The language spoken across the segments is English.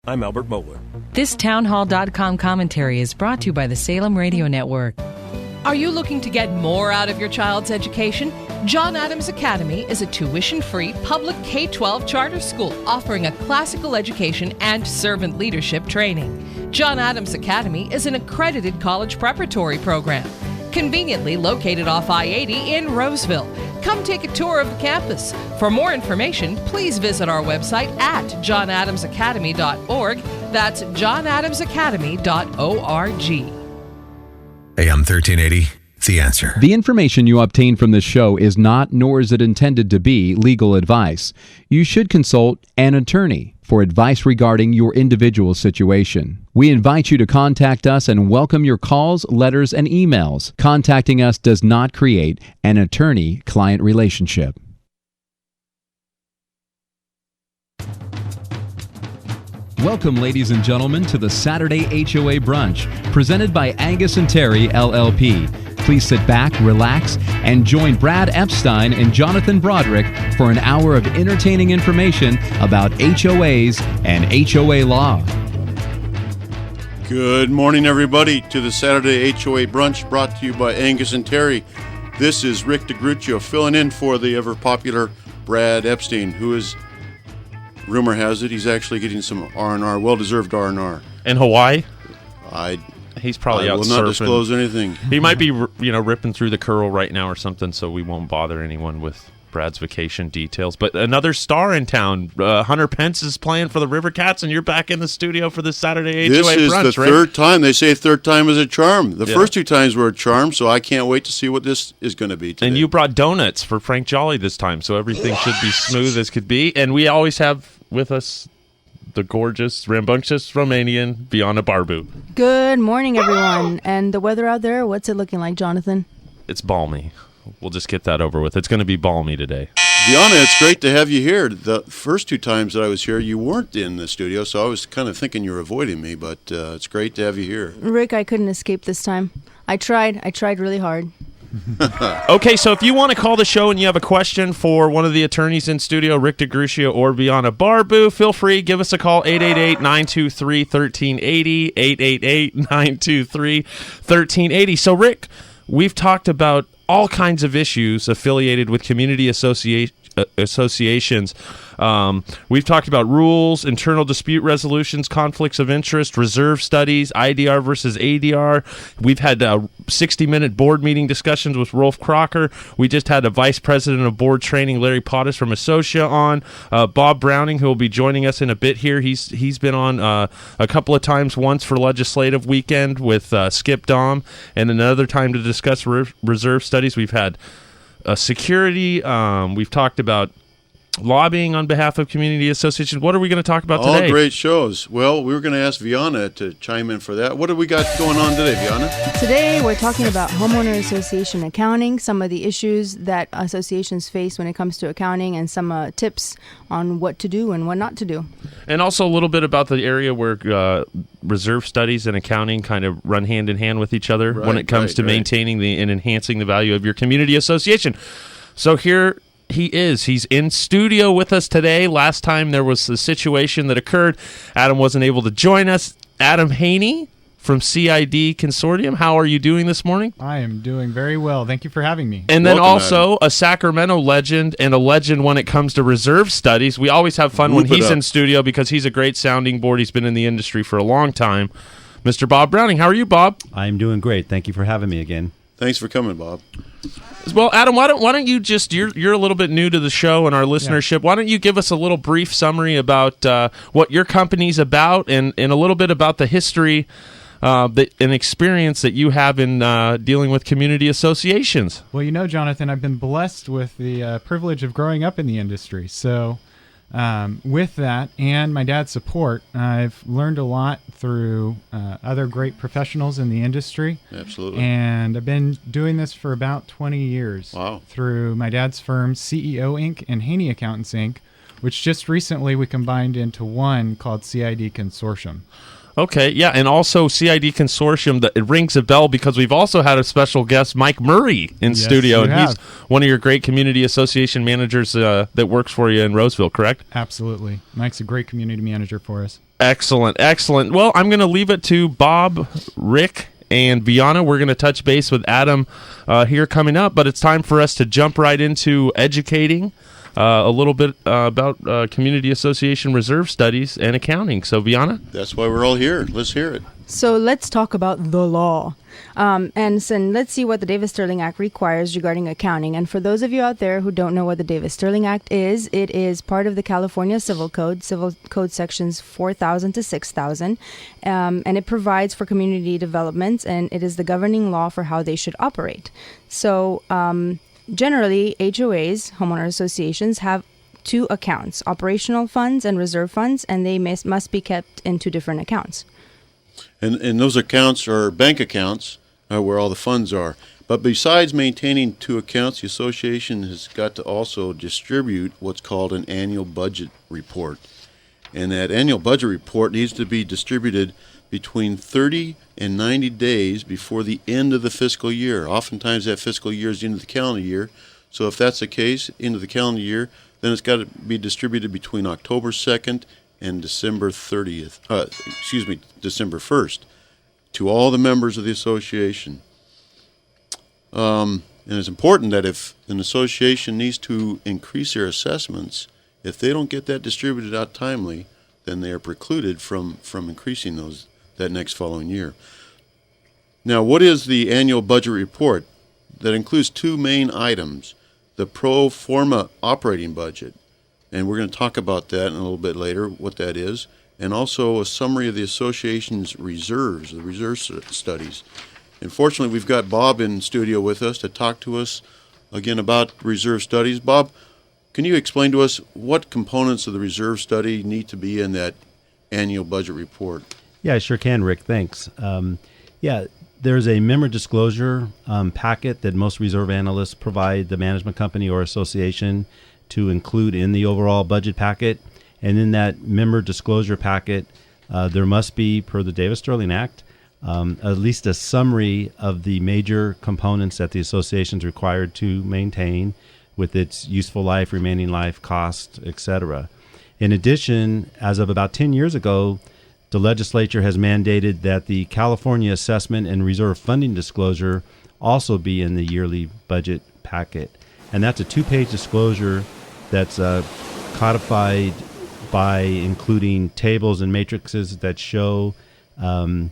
I'm Albert Mohler. This townhall.com commentary is brought to you by the Salem Radio Network. Are you looking to get more out of your child's education? John Adams Academy is a tuition-free public K-12 charter school offering a classical education and servant leadership training. John Adams Academy is an accredited college preparatory program, conveniently located off I-80 in Roseville. Come take a tour of the campus. For more information, please visit our website at johnadamsacademy.org. That's johnadamsacademy.org. AM 1380, The Answer. The information you obtain from this show is not, nor is it intended to be, legal advice. You should consult an attorney for advice regarding your individual situation. We invite you to contact us and welcome your calls, letters, and emails. Contacting us does not create an attorney-client relationship. Welcome, ladies and gentlemen, to the Saturday HOA Brunch, presented by Angius&Terry, LLP. Please sit back, relax, and join Brad Epstein and Jonathan Broderick for an hour of entertaining information about HOAs and HOA law. Good morning, everybody, to the Saturday HOA Brunch, brought to you by Angius&Terry. This is Rick DeGruccio filling in for the ever-popular Brad Epstein, who is... rumor has it he's actually getting some R&R, well-deserved R&R. In Hawaii? He's probably out surfing. I will not disclose anything. He might be, ripping through the curl right now or something, so we won't bother anyone with Brad's vacation details. But another star in town, Hunter Pence, is playing for the River Cats, and you're back in the studio for this Saturday HOA Brunch, This is the third time. They say third time is a charm. The first two times were a charm, so I can't wait to see what this is going to be today. And you brought donuts for Frank Jolly this time, so everything should be smooth as could be. And we always have with us the gorgeous, rambunctious Romanian, Biana Barbu. Good morning, everyone. And the weather out there, what's it looking like, Jonathan? It's balmy. We'll just get that over with. It's going to be balmy today. Biana, it's great to have you here. The first two times that I was here, you weren't in the studio, so I was kind of thinking you were avoiding me, but it's great to have you here. Rick, I couldn't escape this time. I tried really hard. Okay, so if you want to call the show and you have a question for one of the attorneys in studio, Rick DeGruccio or Biana Barbu, feel free, give us a call, 888-923-1380, 888-923-1380. So, Rick, we've talked about all kinds of issues affiliated with community associations. We've talked about rules, internal dispute resolutions, conflicts of interest, reserve studies, IDR versus ADR. We've had 60-minute board meeting discussions with Rolf Crocker. We just had a vice president of board training, Larry Pottis from Associa, on. Bob Browning, who will be joining us in a bit here. He's been on a couple of times, once for legislative weekend with Skip Dom, and another time to discuss reserve studies. We've had security. We've talked about lobbying on behalf of community associations. What are we going to talk about today? All great shows. Well, we were going to ask Biana to chime in for that. What do we got going on today, Biana? Today, we're talking about homeowner association accounting, some of the issues that associations face when it comes to accounting, and some tips on what to do and what not to do. And also a little bit about the area where reserve studies and accounting kind of run hand in hand with each other when it comes to maintaining and enhancing the value of your community association. So here he is. He's in studio with us today. Last time there was a situation that occurred. Adam wasn't able to join us. Adam Haney from CID Consortium. How are you doing this morning? I am doing very well. Thank you for having me. And then also a Sacramento legend and a legend when it comes to reserve studies. We always have fun when he's in studio because he's a great sounding board. He's been in the industry for a long time. Mr. Bob Browning, how are you, Bob? I'm doing great. Thank you for having me again. Thanks for coming, Bob. Well, Adam, why don't you just, you're a little bit new to the show and our listenership. Yeah. Why don't you give us a little brief summary about what your company's about and a little bit about the history and experience that you have in dealing with community associations? Well, Jonathan, I've been blessed with the privilege of growing up in the industry. So with that and my dad's support, I've learned a lot through other great professionals in the industry. Absolutely. And I've been doing this for about 20 years. Wow. Through my dad's firm, CEO Inc. and Haney Accountants Inc., which just recently we combined into one called CID Consortium. Okay, yeah, and also CID Consortium, it rings a bell because we've also had a special guest, Mike Murray, in studio, and he's one of your great community association managers that works for you in Roseville, correct? Absolutely. Mike's a great community manager for us. Excellent, excellent. Well, I'm going to leave it to Bob, Rick, and Bianna. We're going to touch base with Adam here coming up, but it's time for us to jump right into educating a little bit about community association reserve studies and accounting. So, Bianna? That's why we're all here. Let's hear it. So let's talk about the law. And so let's see what the Davis-Sterling Act requires regarding accounting. And for those of you out there who don't know what the Davis-Sterling Act is, it is part of the California Civil Code sections 4,000 to 6,000. And it provides for community developments, and it is the governing law for how they should operate. So generally, HOAs, homeowner associations, have two accounts, operational funds and reserve funds, and they must be kept in two different accounts. And those accounts are bank accounts where all the funds are. But besides maintaining two accounts, the association has got to also distribute what's called an annual budget report. And that annual budget report needs to be distributed between 30 and 90 days before the end of the fiscal year. Oftentimes that fiscal year is the end of the calendar year. So if that's the case, end of the calendar year, then it's got to be distributed between October 2nd and December 1st to all the members of the association. And it's important that if an association needs to increase their assessments, if they don't get that distributed out timely, then they are precluded from increasing those that next following year. Now, what is the annual budget report? That includes two main items: the pro forma operating budget, and we're going to talk about that in a little bit later, what that is, and also a summary of the association's reserves, the reserve studies. And fortunately, we've got Bob in studio with us to talk to us again about reserve studies. Bob, can you explain to us what components of the reserve study need to be in that annual budget report? Yeah, I sure can, Rick. Thanks. There's a member disclosure packet that most reserve analysts provide the management company or association to include in the overall budget packet. And in that member disclosure packet, there must be, per the Davis-Sterling Act, at least a summary of the major components that the association is required to maintain with its useful life, remaining life, cost, etc. In addition, as of about 10 years ago, the legislature has mandated that the California assessment and reserve funding disclosure also be in the yearly budget packet. And that's a 2-page disclosure that's codified by including tables and matrices that show the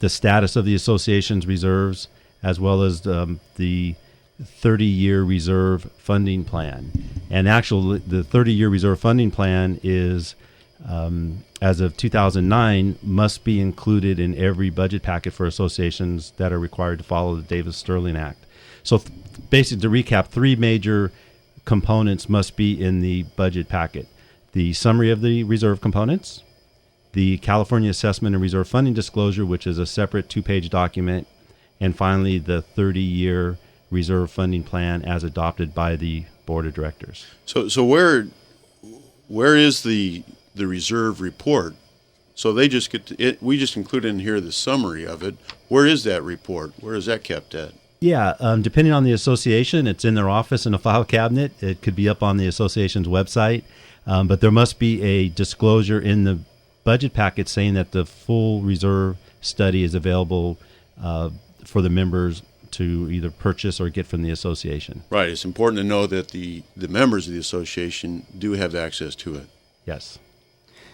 status of the association's reserves, as well as the 30-year reserve funding plan. And actually, the 30-year reserve funding plan is, as of 2009, must be included in every budget packet for associations that are required to follow the Davis-Sterling Act. So basically, to recap, 3 major components must be in the budget packet: the summary of the reserve components, the California assessment and reserve funding disclosure, which is a separate 2-page document, and finally the 30-year reserve funding plan as adopted by the board of directors. So where is the reserve report? So they just get to it. We just include in here the summary of it. Where is that report? Where is that kept at? Yeah, depending on the association, it's in their office in a file cabinet. It could be up on the association's website, but there must be a disclosure in the budget packet saying that the full reserve study is available for the members to either purchase or get from the association. Right. It's important to know that the members of the association do have access to it. Yes.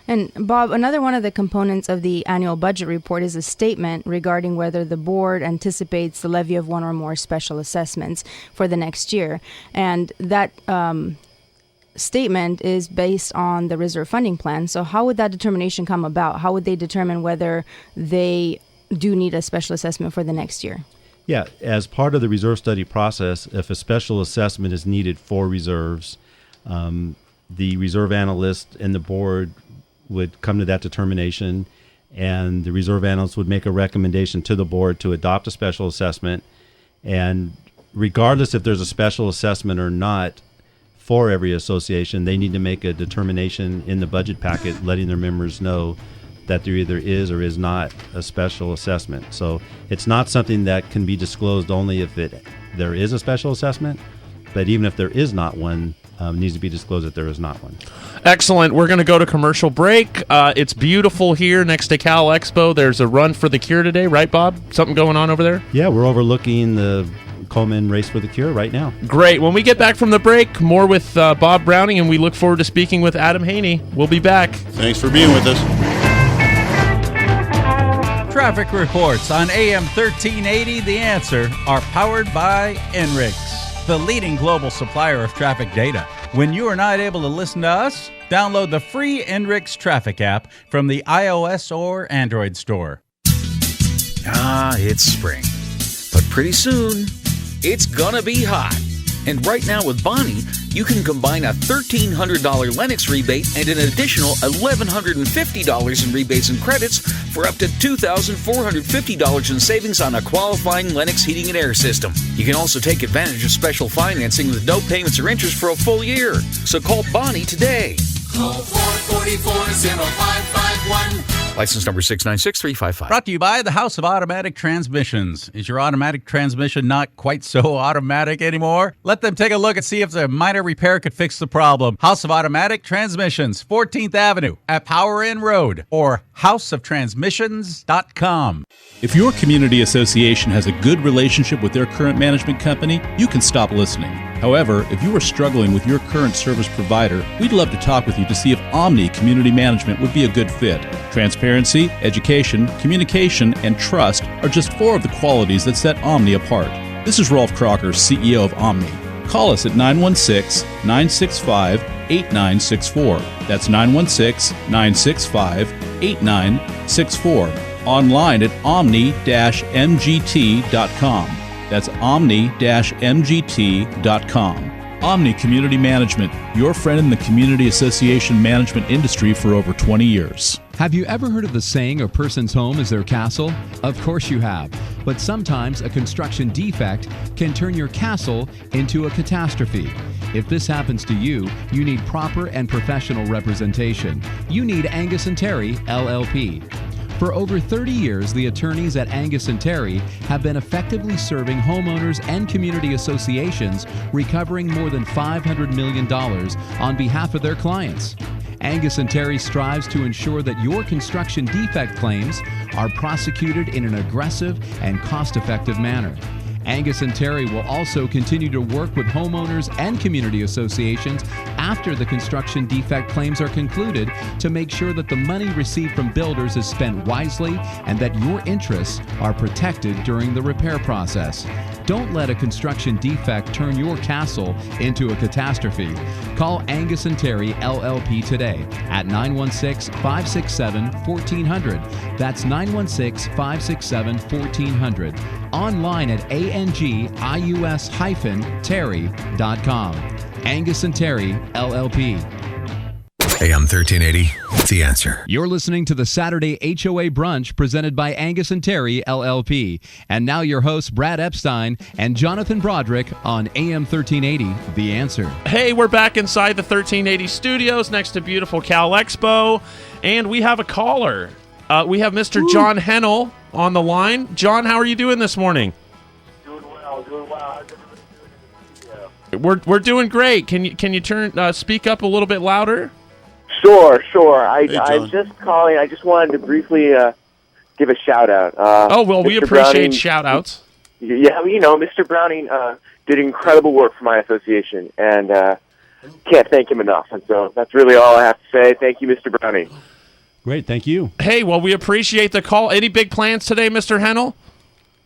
And Bob, another one of the components of the annual budget report is a statement regarding whether the board anticipates the levy of one or more special assessments for the next year. And that statement is based on the reserve funding plan. So how would that determination come about? How would they determine whether they do need a special assessment for the next year? Yeah, as part of the reserve study process, if a special assessment is needed for reserves, the reserve analyst and the board would come to that determination, and the reserve analyst would make a recommendation to the board to adopt a special assessment. And regardless if there's a special assessment or not for every association, they need to make a determination in the budget packet letting their members know that there either is or is not a special assessment. So it's not something that can be disclosed only if there is a special assessment, but even if there is not one, needs to be disclosed that there is not one. Excellent. We're going to go to commercial break. It's beautiful here next to Cal Expo. There's a run for the cure today, right, Bob? Something going on over there? Yeah, we're overlooking the Coleman Race for the Cure right now. Great. When we get back from the break, more with Bob Browning, and we look forward to speaking with Adam Haney. We'll be back. Thanks for being with us. Traffic reports on AM 1380 The Answer are powered by NRIX, the leading global supplier of traffic data. When you are not able to listen to us, download the free NRIX traffic app from the iOS or Android store. It's spring. But pretty soon, it's gonna be hot. And right now with Bonnie, you can combine a $1,300 Lennox rebate and an additional $1,150 in rebates and credits for up to $2,450 in savings on a qualifying Lennox heating and air system. You can also take advantage of special financing with no payments or interest for a full year. So call Bonnie today. Call 444-0551. License number 696355. Brought to you by the House of Automatic Transmissions. Is your automatic transmission not quite so automatic anymore? Let them take a look and see if a minor repair could fix the problem. House of Automatic Transmissions, 14th Avenue at Power Inn Road, or houseoftransmissions.com. If your community association has a good relationship with their current management company, you can stop listening. However, if you are struggling with your current service provider, we'd love to talk with you to see if Omni Community Management would be a good fit. Transparency, education, communication, and trust are just 4 of the qualities that set Omni apart. This is Rolf Crocker, CEO of Omni. Call us at 916-965-8964. That's 916-965-8964. Online at omni-mgt.com. That's omni-mgt.com. Omni Community Management, your friend in the community association management industry for over 20 years. Have you ever heard of the saying, a person's home is their castle? Of course you have. But sometimes a construction defect can turn your castle into a catastrophe. If this happens to you, you need proper and professional representation. You need Angius&Terry, LLP. For over 30 years, the attorneys at Angius&Terry have been effectively serving homeowners and community associations, recovering more than $500 million on behalf of their clients. Angius&Terry strives to ensure that your construction defect claims are prosecuted in an aggressive and cost-effective manner. Angius&Terry will also continue to work with homeowners and community associations after the construction defect claims are concluded to make sure that the money received from builders is spent wisely and that your interests are protected during the repair process. Don't let a construction defect turn your castle into a catastrophe. Call Angius&Terry LLP today at 916-567-1400. That's 916-567-1400. Online at angius-terry.com. Angius&Terry LLP. AM 1380, The Answer. You're listening to the Saturday HOA Brunch presented by Angius&Terry LLP. And now your hosts, Brad Epstein and Jonathan Broderick on AM 1380, The Answer. Hey, we're back inside the 1380 studios next to beautiful Cal Expo, and we have a caller. We have Mr. John Hennel on the line. John, how are you doing this morning? Doing well. How's everybody doing in the studio? We're doing great. Can you turn speak up a little bit louder? Sure. Hey, I'm just calling. I just wanted to briefly give a shout out. We appreciate shout outs. Yeah, Mr. Browning did incredible work for my association, and can't thank him enough. And so that's really all I have to say. Thank you, Mr. Browning. Great, thank you. Hey, well, we appreciate the call. Any big plans today, Mr. Hennel?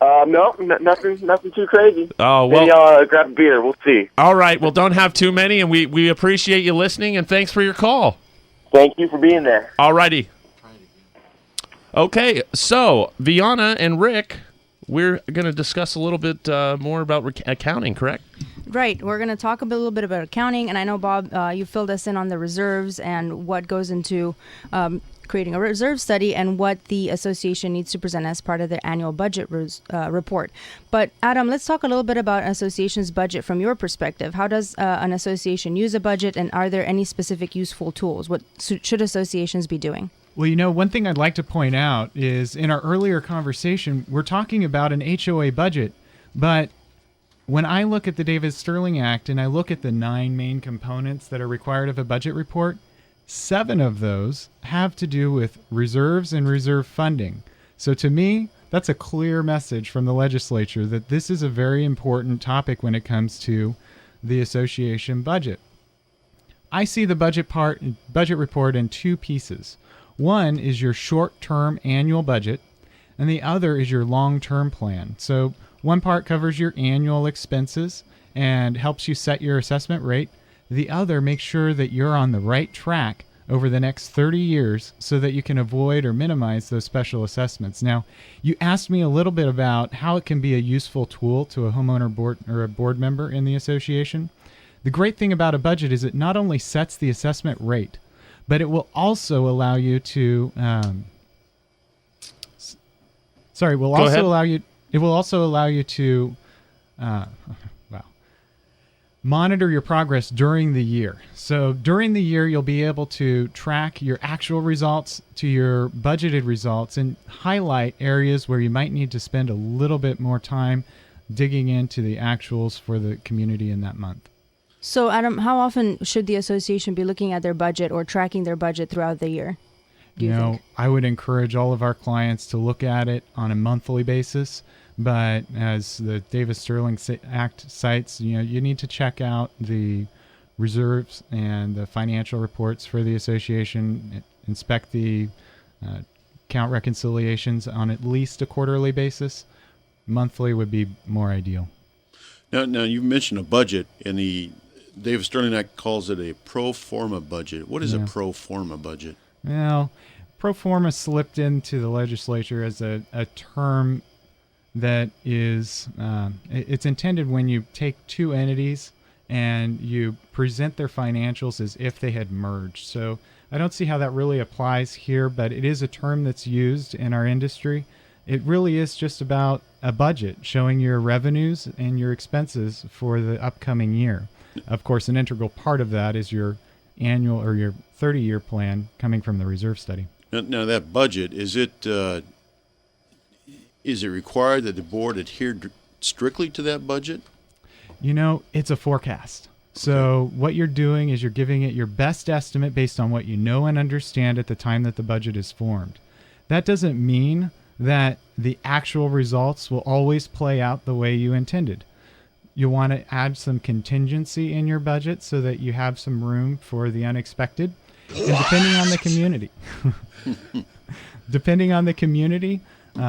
No, nothing too crazy. Oh, well. Maybe I'll grab a beer. We'll see. All right. Well, don't have too many, and we appreciate you listening, and thanks for your call. Thank you for being there. All righty. Okay, so Vianna and Rick, we're going to discuss a little bit more about accounting, correct? Right. We're going to talk a little bit about accounting, and I know, Bob, you filled us in on the reserves and what goes into creating a reserve study and what the association needs to present as part of their annual budget report. But Adam, let's talk a little bit about an association's budget from your perspective. How does an association use a budget, and are there any specific useful tools? What should associations be doing? Well, one thing I'd like to point out is in our earlier conversation, we're talking about an HOA budget, but when I look at the Davis-Sterling Act and I look at the 9 main components that are required of a budget report, 7 of those have to do with reserves and reserve funding. So to me, that's a clear message from the legislature that this is a very important topic when it comes to the association budget. I see the budget report in 2 pieces. One is your short-term annual budget, and the other is your long-term plan. So one part covers your annual expenses and helps you set your assessment rate. The other makes sure that you're on the right track over the next 30 years so that you can avoid or minimize those special assessments. Now, you asked me a little bit about how it can be a useful tool to a homeowner board or a board member in the association. The great thing about a budget is it not only sets the assessment rate, but it will also allow you to it will also allow you to monitor your progress during the year. So during the year, you'll be able to track your actual results to your budgeted results and highlight areas where you might need to spend a little bit more time digging into the actuals for the community in that month. So, Adam, how often should the association be looking at their budget or tracking their budget throughout the year? Do you think? I would encourage all of our clients to look at it on a monthly basis. But as the Davis-Sterling Act cites, you need to check out the reserves and the financial reports for the association, inspect the account reconciliations on at least a quarterly basis. Monthly would be more ideal. Now you mentioned a budget, and the Davis-Sterling Act calls it a pro forma budget. What is a pro forma budget? Well, pro forma slipped into the legislature as a term that is it's intended when you take 2 entities and you present their financials as if they had merged. So I don't see how that really applies here, but it is a term that's used in our industry. It really is just about a budget showing your revenues and your expenses for the upcoming year. Of course, an integral part of that is your annual or your 30-year plan coming from the reserve study. Now that budget, is it required that the board adhere strictly to that budget? It's a forecast. So what you're doing is you're giving it your best estimate based on what you know and understand at the time that the budget is formed. That doesn't mean that the actual results will always play out the way you intended. You want to add some contingency in your budget so that you have some room for the unexpected. And depending on the community,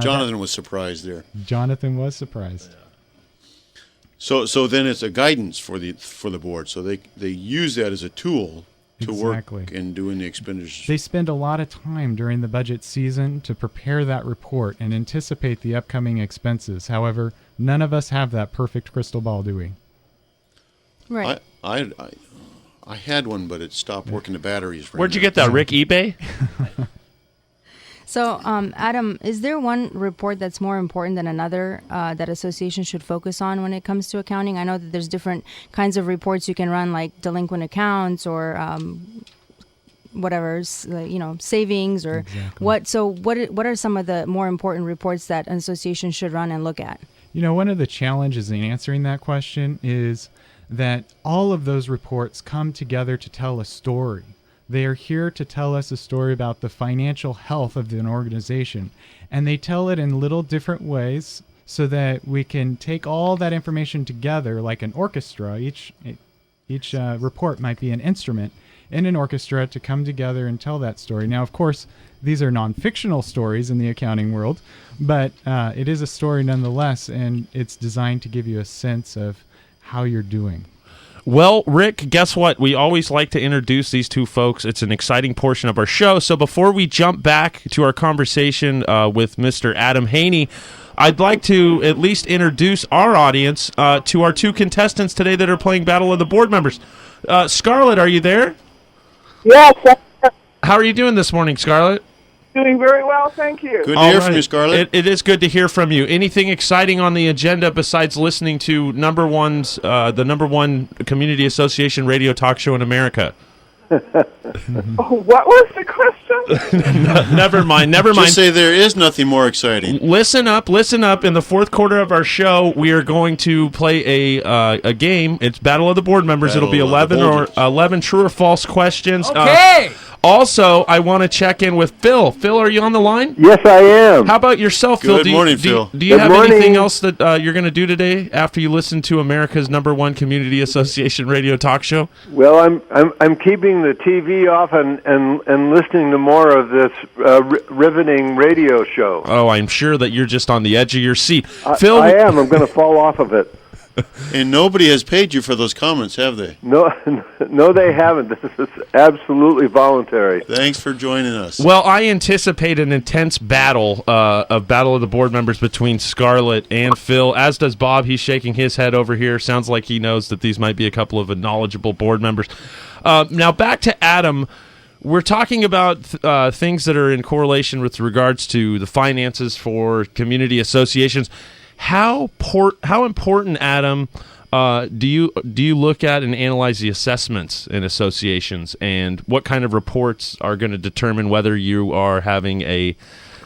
Jonathan was surprised there. Jonathan was surprised. So then it's a guidance for the board. So they use that as a tool to work in doing the expenditures. They spend a lot of time during the budget season to prepare that report and anticipate the upcoming expenses. However, none of us have that perfect crystal ball, do we? Right. I had one, but it stopped working. The batteries. Where'd you get that, Rick? eBay? So, Adam, is there one report that's more important than another that associations should focus on when it comes to accounting? I know that there's different kinds of reports you can run, like delinquent accounts or savings or what. So, what are some of the more important reports that an association should run and look at? One of the challenges in answering that question is that all of those reports come together to tell a story. They are here to tell us a story about the financial health of an organization, and they tell it in little different ways so that we can take all that information together like an orchestra. Each report might be an instrument in an orchestra to come together and tell that story. Now, of course, these are non-fictional stories in the accounting world, but it is a story nonetheless, and it's designed to give you a sense of how you're doing. Well, Rick, guess what? We always like to introduce these two folks. It's an exciting portion of our show. So before we jump back to our conversation with Mr. Adam Haney, I'd like to at least introduce our audience to our 2 contestants today that are playing Battle of the Board Members. Scarlett, are you there? Yes. How are you doing this morning, Scarlett? Doing very well, thank you. Good to hear from you, Scarlett. It is good to hear from you. Anything exciting on the agenda besides listening to the number one community association radio talk show in America? What was the question? Never mind. Just say there is nothing more exciting. Listen up. In the fourth quarter of our show, we are going to play a game. It's Battle of the Board Members. It'll be 11 true or false questions. Okay. Also, I want to check in with Phil. Phil, are you on the line? Yes, I am. How about yourself, Phil? Good morning, Phil. Do you have anything else that you're going to do today after you listen to America's #1 community association radio talk show? Well, I'm keeping the TV off and listening to more of this riveting radio show. Oh, I'm sure that you're just on the edge of your seat. Phil, I am. I'm going to fall off of it. And nobody has paid you for those comments, have they? No, they haven't. This is absolutely voluntary. Thanks for joining us. Well, I anticipate an intense battle of the Board Members between Scarlett and Phil, as does Bob. He's shaking his head over here. Sounds like he knows that these might be a couple of knowledgeable board members. Now, back to Adam. We're talking about things that are in correlation with regards to the finances for community associations. How important, Adam, do you look at and analyze the assessments in associations, and what kind of reports are going to determine whether you are having a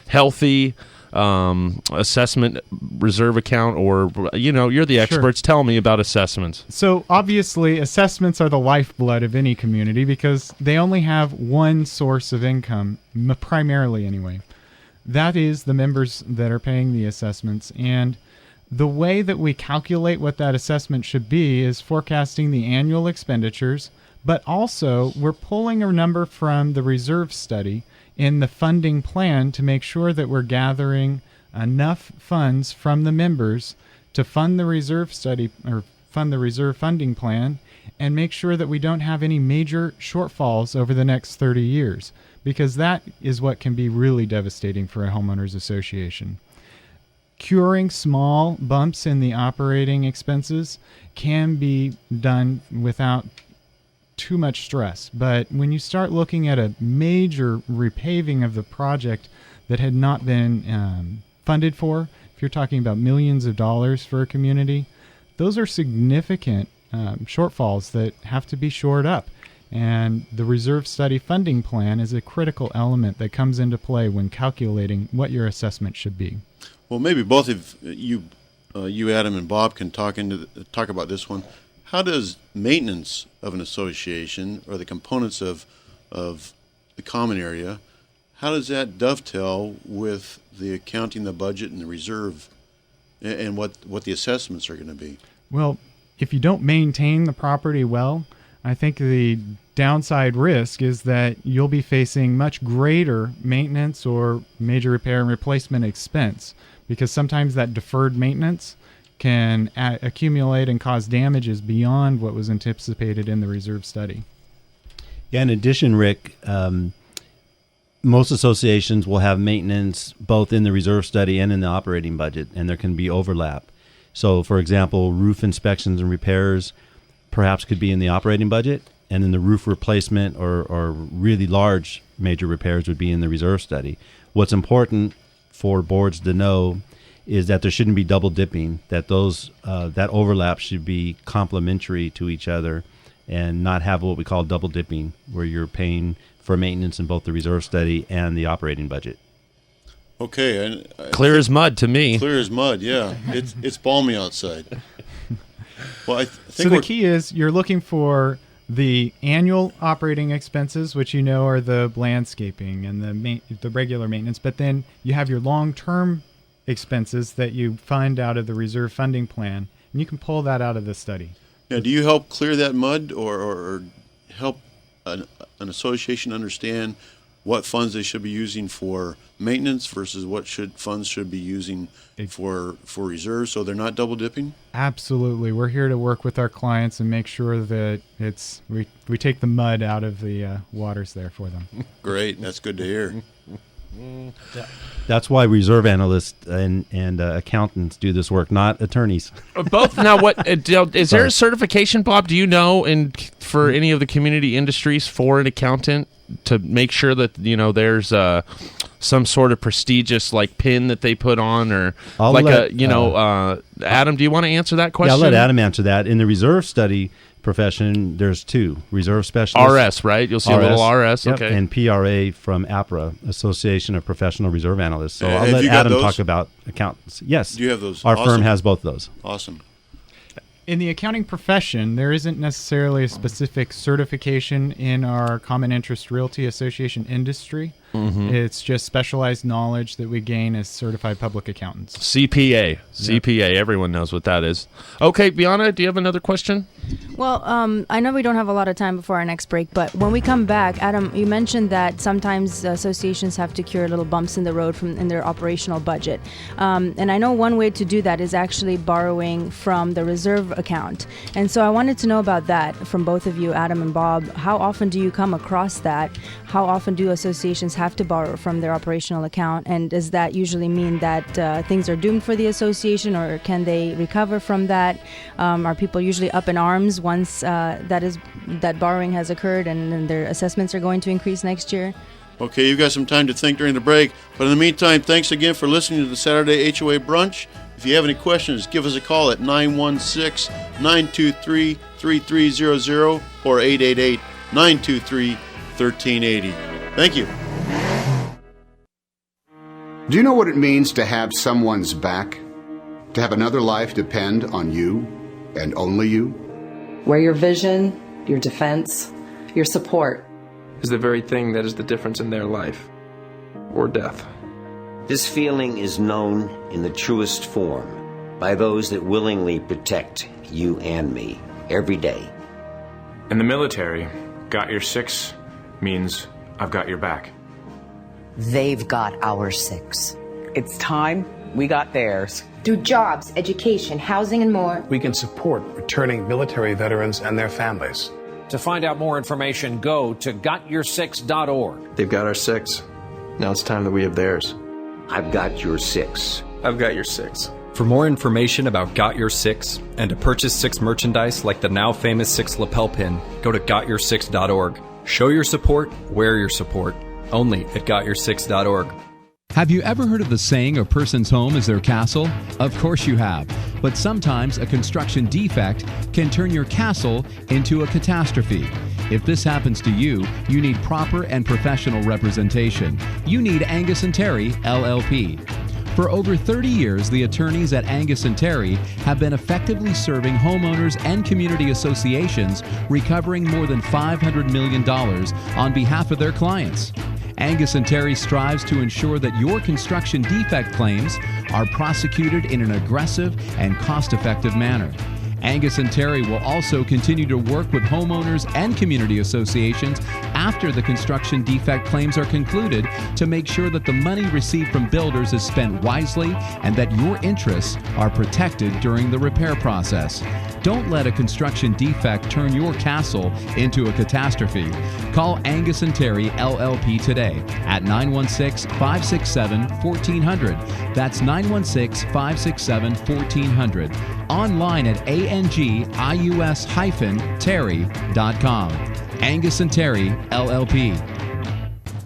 healthy assessment reserve account, or you're the experts. Sure. Tell me about assessments. So obviously, assessments are the lifeblood of any community because they only have one source of income, primarily anyway. That is the members that are paying the assessments, and the way that we calculate what that assessment should be is forecasting the annual expenditures, but also we're pulling a number from the reserve study in the funding plan to make sure that we're gathering enough funds from the members to fund the reserve study or fund the reserve funding plan and make sure that we don't have any major shortfalls over the next 30 years. Because that is what can be really devastating for a homeowners association. Curing small bumps in the operating expenses can be done without too much stress. But when you start looking at a major repaving of the project that had not been funded for, if you're talking about millions of dollars for a community, those are significant shortfalls that have to be shored up. And the reserve study funding plan is a critical element that comes into play when calculating what your assessment should be. Well, maybe both of you, Adam and Bob, can talk about this one. How does maintenance of an association, or the components of the common area, how does that dovetail with the accounting, the budget, and the reserve, and what the assessments are going to be? Well, if you don't maintain the property well, I think the downside risk is that you'll be facing much greater maintenance or major repair and replacement expense, because sometimes that deferred maintenance can accumulate and cause damages beyond what was anticipated in the reserve study. Yeah, in addition, Rick, most associations will have maintenance both in the reserve study and in the operating budget, and there can be overlap. So, for example, roof inspections and repairs perhaps could be in the operating budget, and then the roof replacement or really large major repairs would be in the reserve study. What's important for boards to know is that there shouldn't be double dipping, that those that overlap should be complementary to each other and not have what we call double dipping, where you're paying for maintenance in both the reserve study and the operating budget. Okay. Clear as mud to me. Clear as mud, yeah. It's balmy outside. Well, I think so the key is you're looking for the annual operating expenses, which are the landscaping and the regular maintenance, but then you have your long-term expenses that you fund out of the reserve funding plan, and you can pull that out of the study. Now, do you help clear that mud or help an association understand what funds they should be using for maintenance versus what funds should be using for reserves, so they're not double dipping? Absolutely. We're here to work with our clients and make sure that we take the mud out of the waters there for them. Great. That's good to hear. That's why reserve analysts and accountants do this work, not attorneys. Both. Now, what is there a certification, Bob? Do you know, for any of the community industries, for an accountant to make sure that there's some sort of prestigious like pin that they put on, or Adam, do you want to answer that question? Yeah, I'll let Adam answer that. In the reserve study profession, there's two: reserve specialists, RS, right? You'll see a little RS, yep, okay, and PRA from APRA, Association of Professional Reserve Analysts. So I'll have let you got Adam those? talk about accountants. Yes, Do you have those? Our Awesome. firm has both of those. Awesome. In the accounting profession, there isn't necessarily a specific certification in our Common Interest Realty Association industry. Mhm. It's just specialized knowledge that we gain as certified public accountants. CPA, everyone knows what that is. Okay, Bianna, do you have another question? Well, I know we don't have a lot of time before our next break, but when we come back, Adam, you mentioned that sometimes associations have to cure little bumps in the road in their operational budget. And I know one way to do that is actually borrowing from the reserve account. And so I wanted to know about that from both of you, Adam and Bob. How often do you come across that? How often do associations have to borrow from their operational account? And does that usually mean that things are doomed for the association, or can they recover from that? Are people usually up in arms once that borrowing has occurred and their assessments are going to increase next year? Okay, you've got some time to think during the break. But in the meantime, thanks again for listening to the Saturday HOA Brunch. If you have any questions, give us a call at 916-923-3300 or 888-923-1380. Thank you. Do you know what it means to have someone's back? To have another life depend on you and only you? Where your vision, your defense, your support is the very thing that is the difference in their life or death. This feeling is known in the truest form by those that willingly protect you and me every day. In the military, got your six means I've got your back. They've got our six. It's time we got theirs. Through jobs, education, housing, and more, we can support returning military veterans and their families. To find out more information, go to gotyoursix.org. They've got our six. Now it's time that we have theirs. I've got your six. I've got your six. For more information about Got Your Six and to purchase Six merchandise like the now famous Six lapel pin, go to gotyoursix.org. Show your support, wear your support. Only at gotyoursix.org. Have you ever heard of the saying, a person's home is their castle? Of course you have. But sometimes a construction defect can turn your castle into a catastrophe. If this happens to you, you need proper and professional representation. You need Angius&Terry, LLP. For over 30 years, the attorneys at Angius&Terry have been effectively serving homeowners and community associations, recovering more than $500 million on behalf of their clients. Angius&Terry strives to ensure that your construction defect claims are prosecuted in an aggressive and cost-effective manner. Angius&Terry will also continue to work with homeowners and community associations after the construction defect claims are concluded to make sure that the money received from builders is spent wisely and that your interests are protected during the repair process. Don't let a construction defect turn your castle into a catastrophe. Call Angius&Terry LLP today at 916-567-1400. That's 916-567-1400. Online at angius-terry.com. Angius&Terry LLP.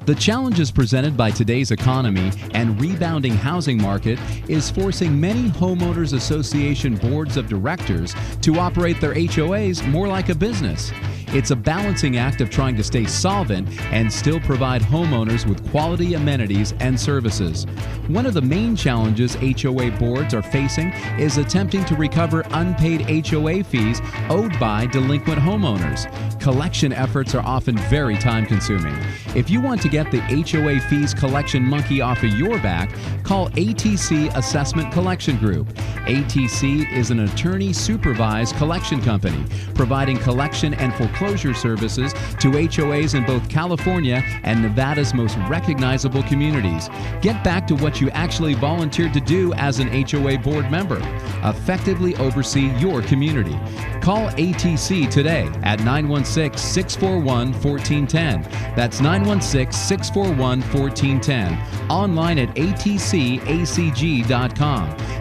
The challenges presented by today's economy and rebounding housing market is forcing many homeowners association boards of directors to operate their HOAs more like a business. It's a balancing act of trying to stay solvent and still provide homeowners with quality amenities and services. One of the main challenges HOA boards are facing is attempting to recover unpaid HOA fees owed by delinquent homeowners. Collection efforts are often very time-consuming. If you want to get the HOA fees collection monkey off of your back, call ATC Assessment Collection Group. ATC is an attorney-supervised collection company, providing collection and foreclosure services to HOAs in both California and Nevada's most recognizable communities. Get back to what you actually volunteered to do as an HOA board member. Effectively oversee your community. Call ATC today at 916-641-1410. That's 916-641-1410. Online at atcacg.com.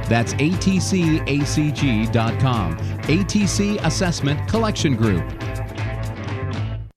That's atcacg.com. ATC Assessment Collection Group.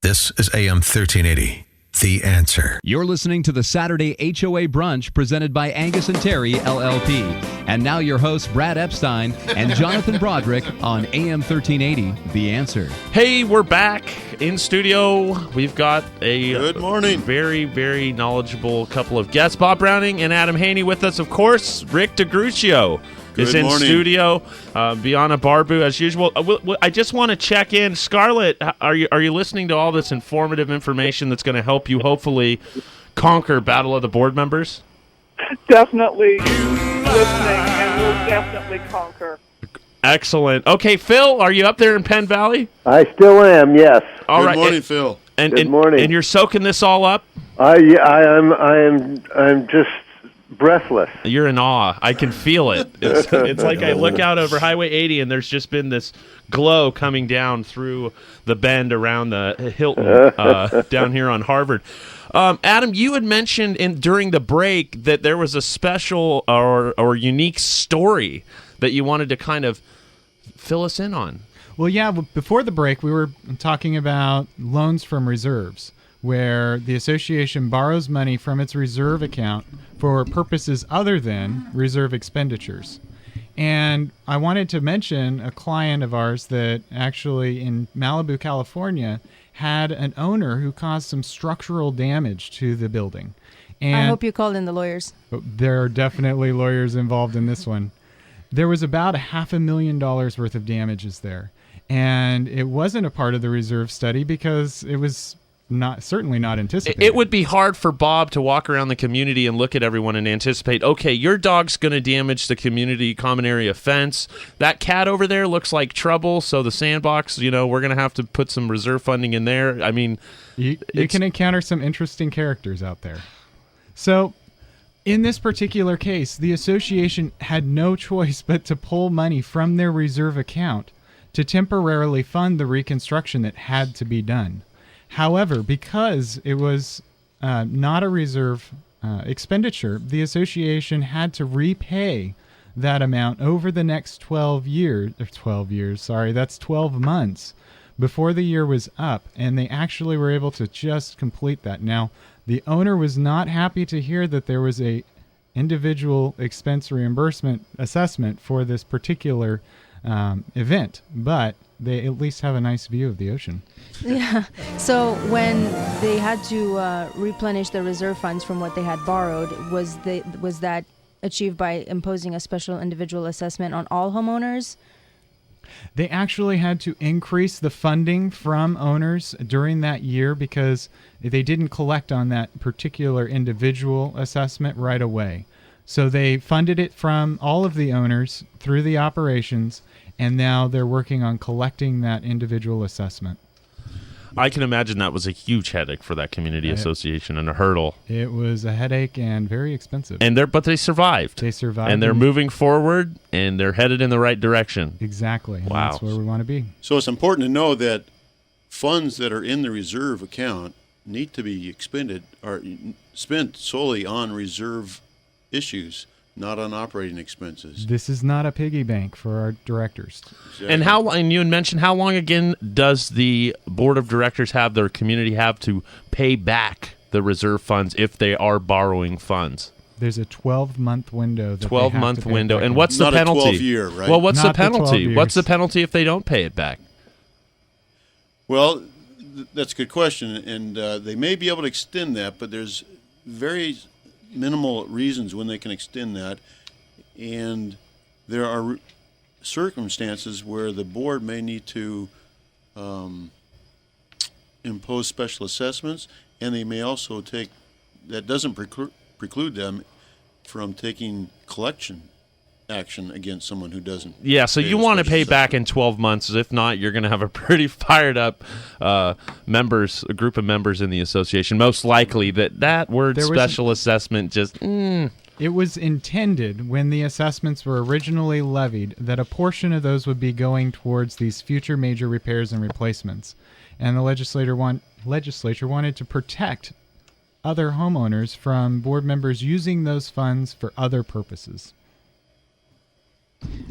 This is AM 1380, The Answer. You're listening to the Saturday HOA Brunch presented by Angius&Terry, LLP. And now your hosts, Brad Epstein and Jonathan Broderick on AM 1380, The Answer. Hey, we're back in studio. We've got a Good morning. Very, very knowledgeable couple of guests, Bob Browning and Adam Haney with us. Of course, Rick DeGruccio is in studio. Biana Barbu, as usual. I just want to check in. Scarlett, are you listening to all this informative information that's going to help you hopefully conquer Battle of the Board Members? Definitely listening, and we'll definitely conquer. Excellent. Okay, Phil, are you up there in Penn Valley? I still am, yes. All right. Good morning, Phil. Good morning. And you're soaking this all up? I am just breathless. You're in awe. I can feel it. It's like I look out over Highway 80 and there's just been this glow coming down through the bend around the Hilton down here on Harvard. Adam, you had mentioned during the break that there was a special or unique story that you wanted to kind of fill us in on. Well, yeah, before the break, we were talking about loans from reserves, where the association borrows money from its reserve account for purposes other than reserve expenditures. And I wanted to mention a client of ours that actually in Malibu, California, had an owner who caused some structural damage to the building. And I hope you called in the lawyers. there are definitely lawyers involved in this one. There was about $500,000 worth of damages there. And it wasn't a part of the reserve study because it was certainly not anticipated. It would be hard for Bob to walk around the community and look at everyone and anticipate, okay, your dog's going to damage the community common area fence. That cat over there looks like trouble, so the sandbox, we're going to have to put some reserve funding in there. I mean, you can encounter some interesting characters out there. So in this particular case, the association had no choice but to pull money from their reserve account to temporarily fund the reconstruction that had to be done. However, because it was not a reserve expenditure, the association had to repay that amount over the next 12 months before the year was up, and they actually were able to just complete that. Now, the owner was not happy to hear that there was a individual expense reimbursement assessment for this particular event, but they at least have a nice view of the ocean. Yeah. So when they had to replenish the reserve funds from what they had borrowed, was that achieved by imposing a special individual assessment on all homeowners? They actually had to increase the funding from owners during that year because they didn't collect on that particular individual assessment right away. So they funded it from all of the owners through the operations, and now they're working on collecting that individual assessment. I can imagine that was a huge headache for that community association and a hurdle. It was a headache and very expensive. But they survived. They survived. And they're moving forward, and they're headed in the right direction. Exactly. Wow. That's where we want to be. So it's important to know that funds that are in the reserve account need to be expended or spent solely on reserve issues, not on operating expenses. This is not a piggy bank for our directors. Exactly. And you had mentioned how long again does the board of directors their community have to pay back the reserve funds if they are borrowing funds? There's a 12-month window. 12-month window. And what's the not penalty? Not a 12-year, right? Well, what's Not the penalty? the What's the penalty if they don't pay it back? Well, that's a good question, and they may be able to extend that, but there's very minimal reasons when they can extend that, and there are circumstances where the board may need to impose special assessments, and they may also that doesn't preclude them from taking collection action against someone who doesn't. Yeah, so you want to pay back in 12 months. If not, you're going to have a pretty fired up a group of members in the association. Most likely that word special assessment just... It was intended when the assessments were originally levied that a portion of those would be going towards these future major repairs and replacements. And the legislature wanted to protect other homeowners from board members using those funds for other purposes.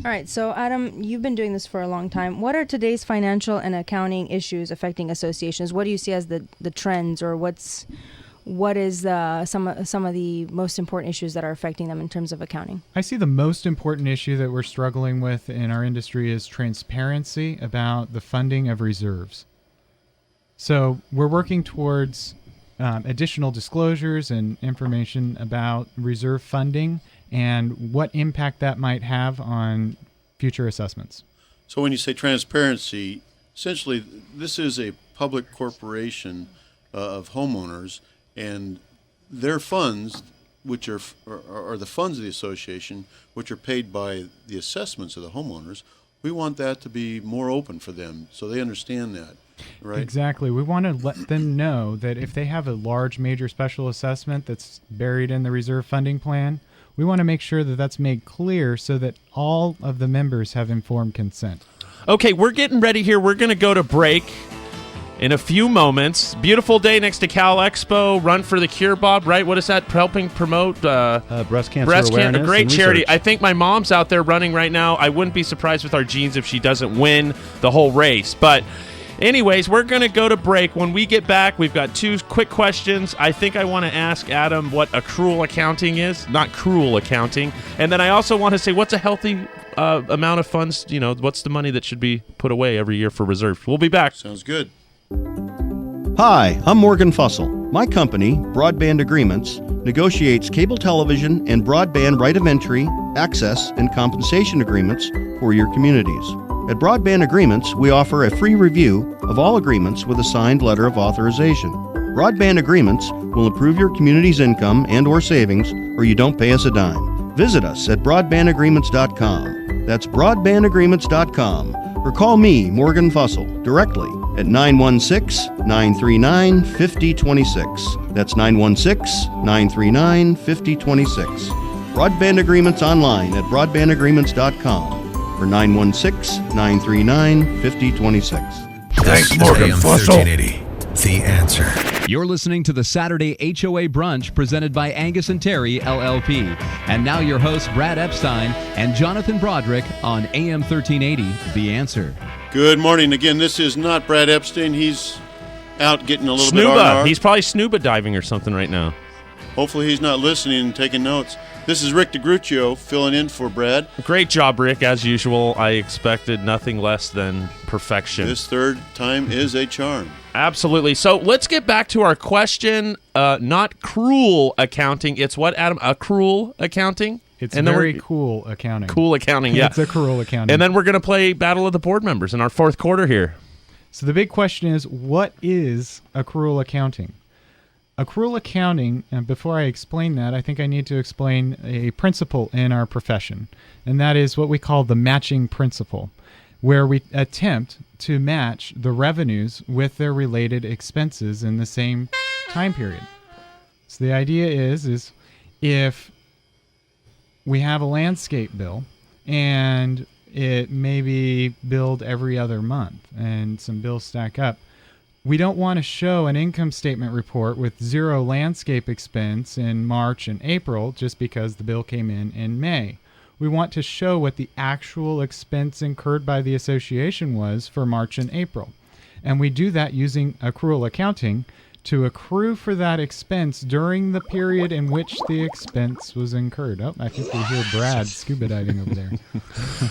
All right, so Adam, you've been doing this for a long time. What are today's financial and accounting issues affecting associations? What do you see as the trends, or what is some of the most important issues that are affecting them in terms of accounting? I see the most important issue that we're struggling with in our industry is transparency about the funding of reserves. So we're working towards additional disclosures and information about reserve funding and what impact that might have on future assessments. So when you say transparency, essentially this is a public corporation of homeowners, and their funds, which are the funds of the association, which are paid by the assessments of the homeowners, we want that to be more open for them so they understand that, right? Exactly. We want to let them know that if they have a large major special assessment that's buried in the reserve funding plan, we want to make sure that that's made clear so that all of the members have informed consent. Okay, we're getting ready here. We're going to go to break in a few moments. Beautiful day next to Cal Expo. Run for the Cure, Bob, right? What is that helping promote? Breast cancer awareness. A great charity. Research. I think my mom's out there running right now. I wouldn't be surprised with our genes if she doesn't win the whole race. But anyways, we're going to go to break. When we get back, we've got 2 quick questions. I think I want to ask Adam what accrual accounting is, not cruel accounting. And then I also want to say, what's a healthy amount of funds? You know, what's the money that should be put away every year for reserves? We'll be back. Sounds good. Hi, I'm Morgan Fussell. My company, Broadband Agreements, negotiates cable television and broadband right of entry, access, and compensation agreements for your communities. At Broadband Agreements, we offer a free review of all agreements with a signed letter of authorization. Broadband Agreements will improve your community's income and/or savings, or you don't pay us a dime. Visit us at broadbandagreements.com. That's broadbandagreements.com. Or call me, Morgan Fussell, directly at 916-939-5026. That's 916-939-5026. Broadband Agreements online at broadbandagreements.com or 916-939-5026. Thanks, Morgan Fussell. 1380, The Answer. You're listening to the Saturday HOA Brunch presented by Angius&Terry, LLP. And now your hosts, Brad Epstein and Jonathan Broderick on AM 1380, The Answer. Good morning. Again, this is not Brad Epstein. He's out getting a little bit R&R. He's probably snuba diving or something right now. Hopefully he's not listening and taking notes. This is Rick DeGruccio filling in for Brad. Great job, Rick. As usual, I expected nothing less than perfection. This third time is a charm. Absolutely. So let's get back to our question. Not cruel accounting. It's what, Adam? Accrual accounting? It's very cool accounting. Cool accounting, yeah. It's accrual accounting. And then we're going to play Battle of the Board Members in our fourth quarter here. So the big question is, what is accrual accounting? Accrual accounting, and before I explain that, I think I need to explain a principle in our profession, and that is what we call the matching principle, where we attempt to match the revenues with their related expenses in the same time period. So the idea is if we have a landscape bill and it may be billed every other month and some bills stack up, we don't want to show an income statement report with 0 landscape expense in March and April just because the bill came in May. We want to show what the actual expense incurred by the association was for March and April. And we do that using accrual accounting to accrue for that expense during the period in which the expense was incurred. Oh, I think we hear Brad scuba diving over there.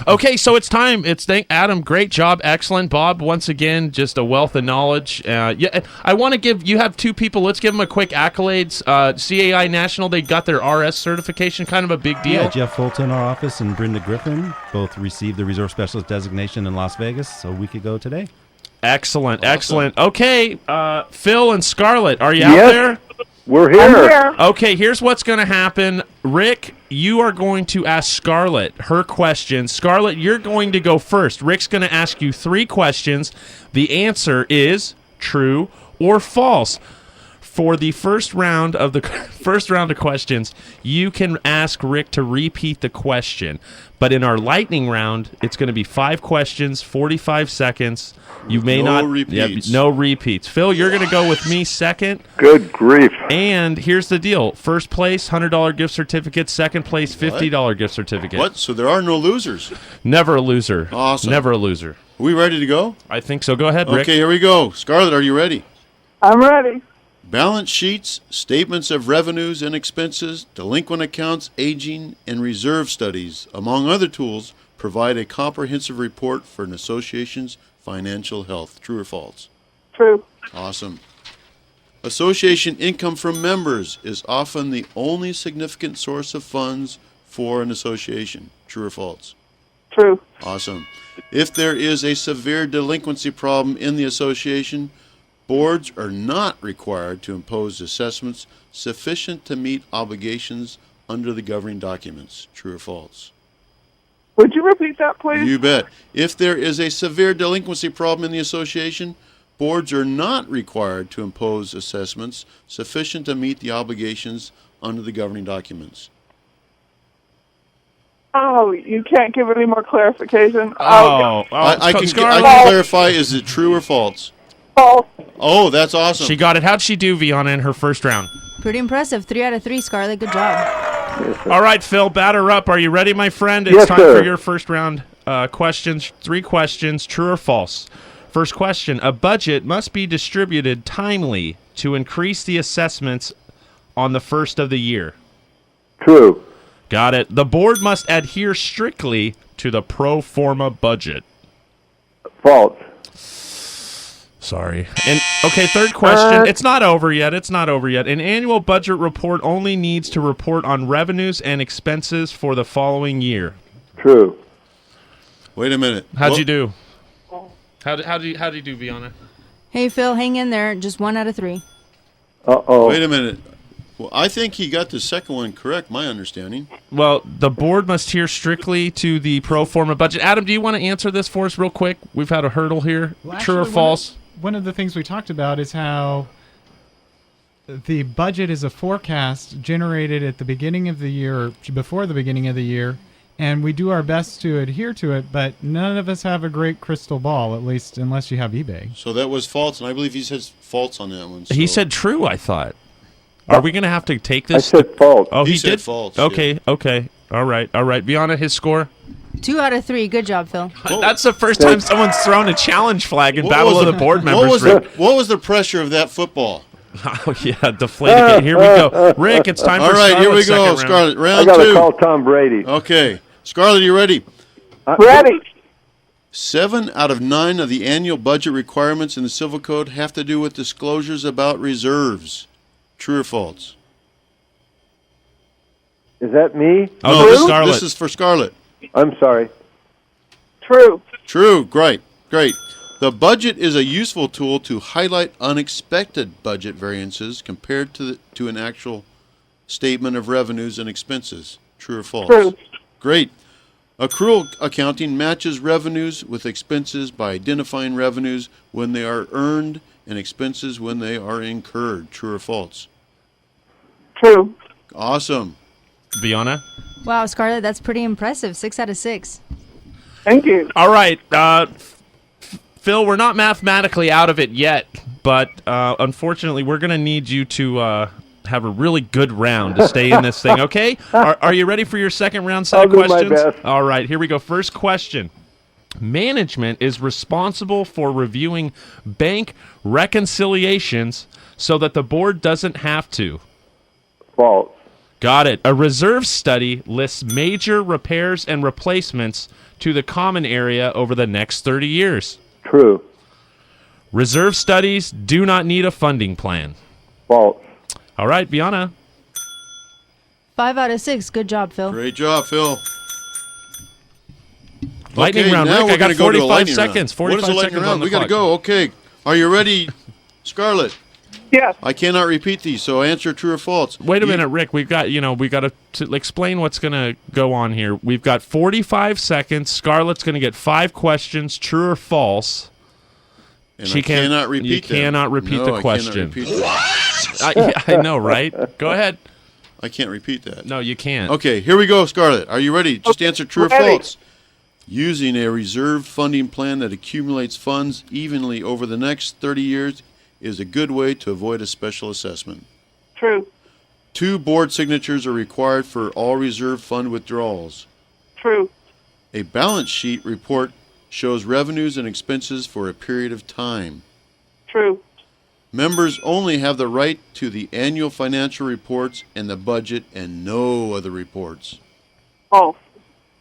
Okay, so it's time. Adam, great job. Excellent. Bob, once again, just a wealth of knowledge. Yeah, I want to give, you have 2 people. Let's give them a quick accolades. CAI National, they got their RS certification, kind of a big deal. Yeah, Jeff Fulton, our office, and Brenda Griffin both received the Reserve Specialist designation in Las Vegas a week ago today. Excellent, awesome. Excellent. Okay, Phil and Scarlett, are you out there? We're here. I'm here. Okay, here's what's going to happen. Rick, you are going to ask Scarlett her question. Scarlett, you're going to go first. Rick's going to ask you 3 questions. The answer is true or false. For the first round of questions, you can ask Rick to repeat the question. But in our lightning round, it's going to be 5 questions, 45 seconds. You may No repeats. No repeats. Phil, you're going to go with me second. Good grief. And here's the deal. First place, $100 gift certificate. Second place, $50 gift certificate. What? So there are no losers? Never a loser. Awesome. Never a loser. Are we ready to go? I think so. Go ahead, Rick. Okay, here we go. Scarlett, are you ready? I'm ready. Balance sheets, statements of revenues and expenses, delinquent accounts, aging, and reserve studies, among other tools, provide a comprehensive report for an association's financial health. True or false? True. Awesome. Association income from members is often the only significant source of funds for an association. True or false? True. Awesome. If there is a severe delinquency problem in the association, boards are not required to impose assessments sufficient to meet obligations under the governing documents. True or false? Would you repeat that, please? You bet. If there is a severe delinquency problem in the association, boards are not required to impose assessments sufficient to meet the obligations under the governing documents. Oh, you can't give any more clarification? I can clarify. Is it true or false? False. Oh, that's awesome. She got it. How'd she do, Viana, in her first round? Pretty impressive. 3 out of 3, Scarlett. Good job. All right, Phil, batter up. Are you ready, my friend? It's Yes, time sir. for your first round questions. 3 questions, true or false. First question. A budget must be distributed timely to increase the assessments on the first of the year. True. Got it. The board must adhere strictly to the pro forma budget. False. Sorry. And okay, third question. It's not over yet. An annual budget report only needs to report on revenues and expenses for the following year. True. Wait a minute. How'd you do? How do you do, Viana? Hey, Phil, hang in there. Just 1 out of 3. Uh-oh. Wait a minute. Well, I think he got the second one correct, my understanding. Well, the board must adhere strictly to the pro forma budget. Adam, do you want to answer this for us real quick? We've had a hurdle here. Well, True or actually, false? One of the things we talked about is how the budget is a forecast generated at the beginning of the year, or before the beginning of the year, and we do our best to adhere to it, but none of us have a great crystal ball, at least unless you have eBay. So that was false, and I believe he says false on that one. He said true, I thought. Are we going to have to take this? I said false. Oh, He he said did? false, Okay, okay. All right. Viana, his score? 2 out of 3. Good job, Phil. That's the first time someone's thrown a challenge flag in Battle of the Board Members. What was the pressure of that football? Oh, yeah, deflated. Here we go. Rick, it's time for All right, Scarlett's here we second go. round. Scarlett, I round got to 2. call Tom Brady. Okay. Scarlett, you ready? Ready. 7 out of 9 of the annual budget requirements in the Civil Code have to do with disclosures about reserves. True or false? Is that me? Oh, No, Scarlett. this is for Scarlett. I'm sorry. True. True. Great. The budget is a useful tool to highlight unexpected budget variances compared to an actual statement of revenues and expenses. True or false? True. Great. Accrual accounting matches revenues with expenses by identifying revenues when they are earned and expenses when they are incurred. True or false? True. Awesome. Viana? Wow, Scarlett, that's pretty impressive. 6 out of 6. Thank you. All right. Phil, we're not mathematically out of it yet, but unfortunately, we're going to need you to have a really good round to stay in this thing, okay? Are you ready for your second round set of I'll do questions? my best. All right, here we go. First question. Management is responsible for reviewing bank reconciliations so that the board doesn't have to. False. Got it. A reserve study lists major repairs and replacements to the common area over the next 30 years. True. Reserve studies do not need a funding plan. False. All right, Viana. 5 out of 6. Good job, Phil. Great job, Phil. Lightning Okay, round, now Rick. we're I got gonna go to a 45 lightning seconds. round. What is 45 a lightning seconds on round? the We got to clock. go. Okay. Are you ready, Scarlett? Yes. I cannot repeat these, so answer true or false. Wait a minute, Rick. We've got to explain what's going to go on here. We've got 45 seconds. Scarlett's going to get 5 questions, true or false. And I cannot repeat You them. cannot repeat No, the I cannot question. repeat them. I know, right? Go ahead. I can't repeat that. No, you can't. Okay, here we go, Scarlett. Are you ready? Just answer true or ready. false. Using a reserve funding plan that accumulates funds evenly over the next 30 years is a good way to avoid a special assessment. True. 2 board signatures are required for all reserve fund withdrawals. True. A balance sheet report shows revenues and expenses for a period of time. True. Members only have the right to the annual financial reports and the budget and no other reports. False.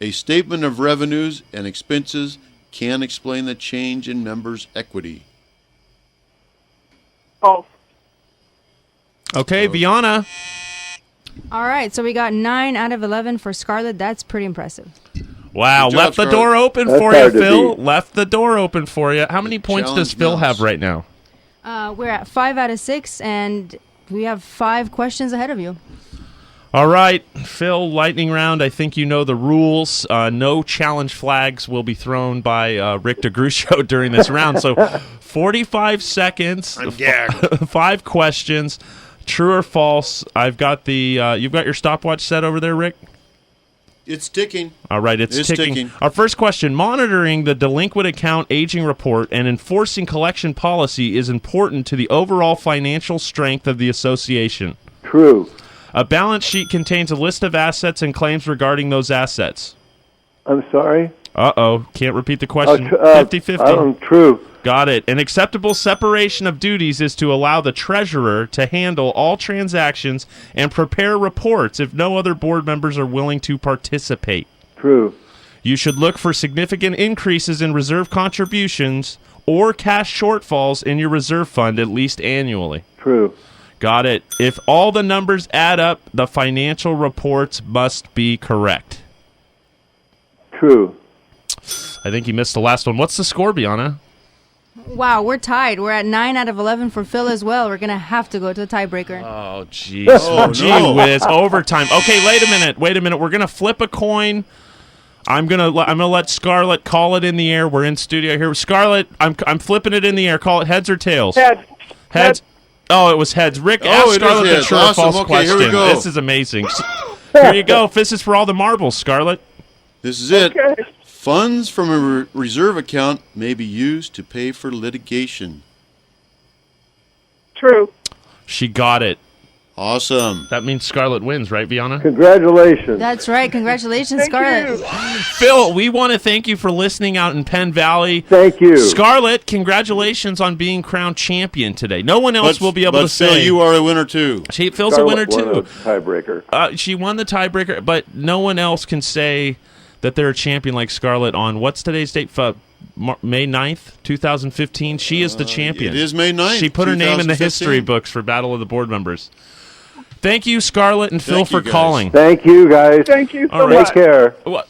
A statement of revenues and expenses can explain the change in members' equity. False. Okay, Viana. All right, so we got 9 out of 11 for Scarlett. That's pretty impressive. Wow, Good job, left the Scarlett. door open That's for you, hard to Phil. beat. Left the door open for you. How many points does Challenge Phil have mouse. right now? We're at 5 out of 6, and we have 5 questions ahead of you. All right, Phil, lightning round. I think you know the rules. No challenge flags will be thrown by Rick DeGrucio during this round. So 45 seconds, I'm gagged. 5 questions, true or false. I've got the, you've got your stopwatch set over there, Rick? It's ticking. All right, it's ticking. Our first question, monitoring the delinquent account aging report and enforcing collection policy is important to the overall financial strength of the association. True. A balance sheet contains a list of assets and claims regarding those assets. I'm sorry. Uh-oh, can't repeat the question. Oh, 50-50. True. Got it. An acceptable separation of duties is to allow the treasurer to handle all transactions and prepare reports if no other board members are willing to participate. True. You should look for significant increases in reserve contributions or cash shortfalls in your reserve fund at least annually. True. Got it. If all the numbers add up, the financial reports must be correct. True. I think you missed the last one. What's the score, Biana? Wow, we're tied. We're at 9 out of 11 for Phil as well. We're going to have to go to a tiebreaker. Oh, jeez. Gee whiz. Overtime. Okay, wait a minute. We're going to flip a coin. I'm gonna let Scarlett call it in the air. We're in studio here. Scarlett, I'm flipping it in the air. Call it heads or tails? Heads. Oh, it was heads. Rick, ask Scarlett the true or false question. Here we go. This is amazing. Here you go. This is for all the marbles, Scarlett. This is it. Funds from a reserve account may be used to pay for litigation. True. She got it. Awesome. That means Scarlett wins, right, Viana? Congratulations. That's right. Congratulations, Scarlett. Phil, we want to thank you for listening out in Penn Valley. Thank you. Scarlett, congratulations on being crowned champion today. No one else will be able to Phil, say. you are a winner, too. Phil's Scarlett a winner, won too. a tiebreaker. She won the tiebreaker, but no one else can say that they're a champion like Scarlett on, what's today's date? May 9th, 2015. She is the champion. It is May 9th, She put her name in the 2015. history books for Battle of the Board Members. Thank you, Scarlett and Phil, Thank you, for guys. calling. Thank you, guys. Thank you so All right. much. Take care. Well,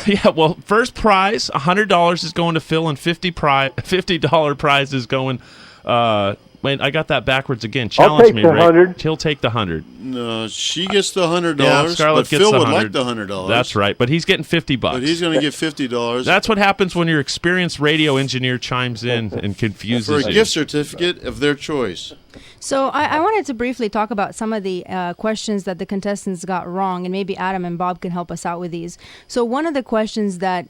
yeah, well, first prize, $100 is going to Phil, and $50 prize is going. Wait, I got that backwards again. Challenge take me, the Rick. 100. He'll take the 100. No, she gets the $100, Yeah, Scarlett but gets Phil the would 100. like the $100. That's right, but he's getting $50. But he's going to get $50. That's what happens when your experienced radio engineer chimes in and confuses for a you. gift certificate of their choice. So I wanted to briefly talk about some of the questions that the contestants got wrong, and maybe Adam and Bob can help us out with these. So one of the questions that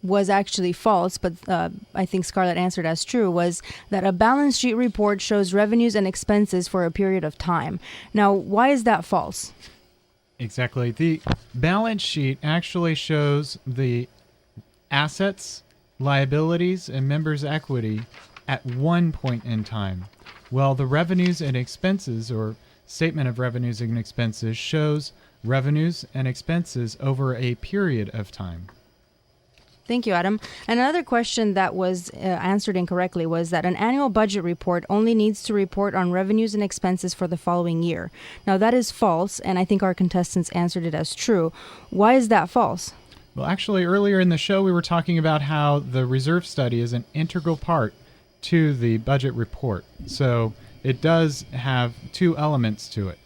was actually false, but I think Scarlett answered as true, was that a balance sheet report shows revenues and expenses for a period of time. Now, why is that false? Exactly. The balance sheet actually shows the assets, liabilities, and members' equity at one point in time. Well, the revenues and expenses, or statement of revenues and expenses, shows revenues and expenses over a period of time. Thank you, Adam. And another question that was answered incorrectly was that an annual budget report only needs to report on revenues and expenses for the following year. Now, that is false, and I think our contestants answered it as true. Why is that false? Well, actually, earlier in the show, we were talking about how the reserve study is an integral part to the budget report. So it does have two elements to it.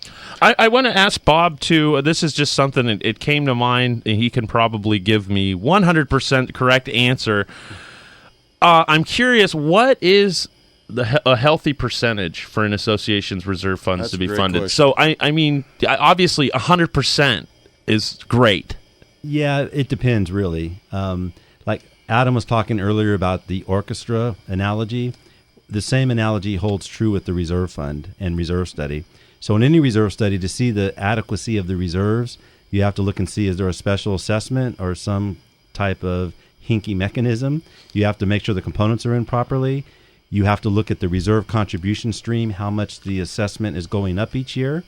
I want to ask Bob, too. This is just something that it came to mind. And he can probably give me 100% correct answer. I'm curious, what is a healthy percentage for an association's reserve funds That's to be a great funded? question. So, I mean, obviously 100% is great. Yeah, it depends really. Like Adam was talking earlier about the orchestra analogy. The same analogy holds true with the reserve fund and reserve study. So in any reserve study, to see the adequacy of the reserves, you have to look and see, is there a special assessment or some type of hinky mechanism? You have to make sure the components are in properly. You have to look at the reserve contribution stream, how much the assessment is going up each year.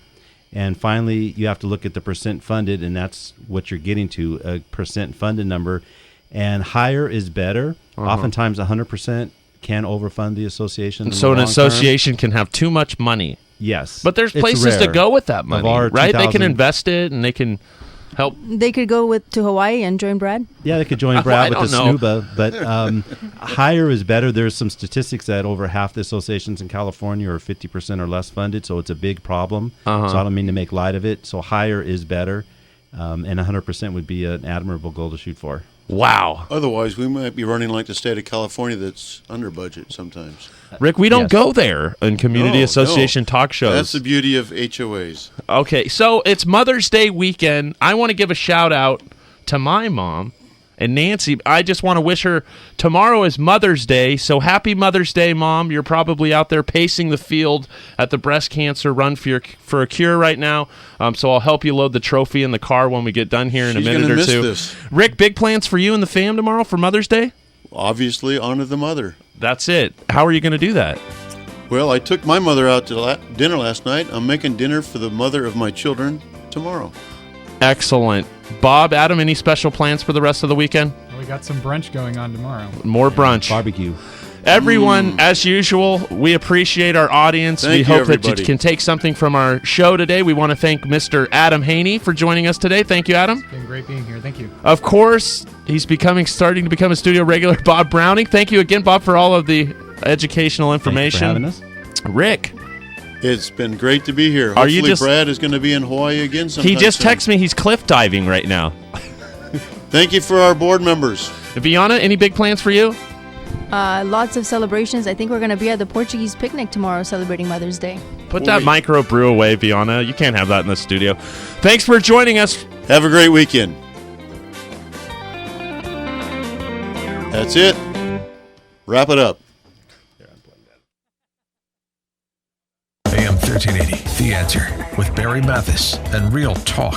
And finally, you have to look at the percent funded, and that's what you're getting to, a percent funded number. And higher is better. Oftentimes 100% can overfund the association. So an association can have too much money. Yes. But there's places to go with that money, right? They can invest it and they can help. They could go to Hawaii and join Brad? Yeah, they could join Brad with the SNUBA, but higher is better. There's some statistics that over half the associations in California are 50% or less funded, so it's a big problem. So I don't mean to make light of it. So higher is better, and 100% would be an admirable goal to shoot for. Wow. Otherwise, we might be running like the state of California that's under budget sometimes. Rick, we don't go there in community association talk shows. That's the beauty of HOAs. Okay, so it's Mother's Day weekend. I want to give a shout out to my mom and Nancy. I just want to wish her, tomorrow is Mother's Day, so happy Mother's Day, Mom. You're probably out there pacing the field at the breast cancer run for a cure right now. So I'll help you load the trophy in the car when we get done here in a minute or two. This. Rick, big plans for you and the fam tomorrow for Mother's Day? Obviously, honor the mother. That's it. How are you going to do that? Well, I took my mother out to dinner last night. I'm making dinner for the mother of my children tomorrow. Excellent. Bob, Adam, any special plans for the rest of the weekend? We got some brunch going on tomorrow. More brunch. Barbecue. Everyone, as usual, we appreciate our audience. Thank we hope you, that you everybody. can take something from our show today. We want to thank Mr. Adam Haney for joining us today. Thank you, Adam. It's been great being here. Thank you. Of course, he's starting to become a studio regular, Bob Browning. Thank you again, Bob, for all of the educational information. Thanks for having us. Rick. It's been great to be here. Are you Hopefully just- Brad is going to be in Hawaii again sometime He just soon. texted me he's cliff diving right now. Thank you for our board members. Viana, any big plans for you? Lots of celebrations. I think we're going to be at the Portuguese picnic tomorrow celebrating Mother's Day. Put that micro brew away, Viana. You can't have that in the studio. Thanks for joining us. Have a great weekend. That's it. Wrap it up. AM 1380, The Answer, with Barry Mathis and Real Talk.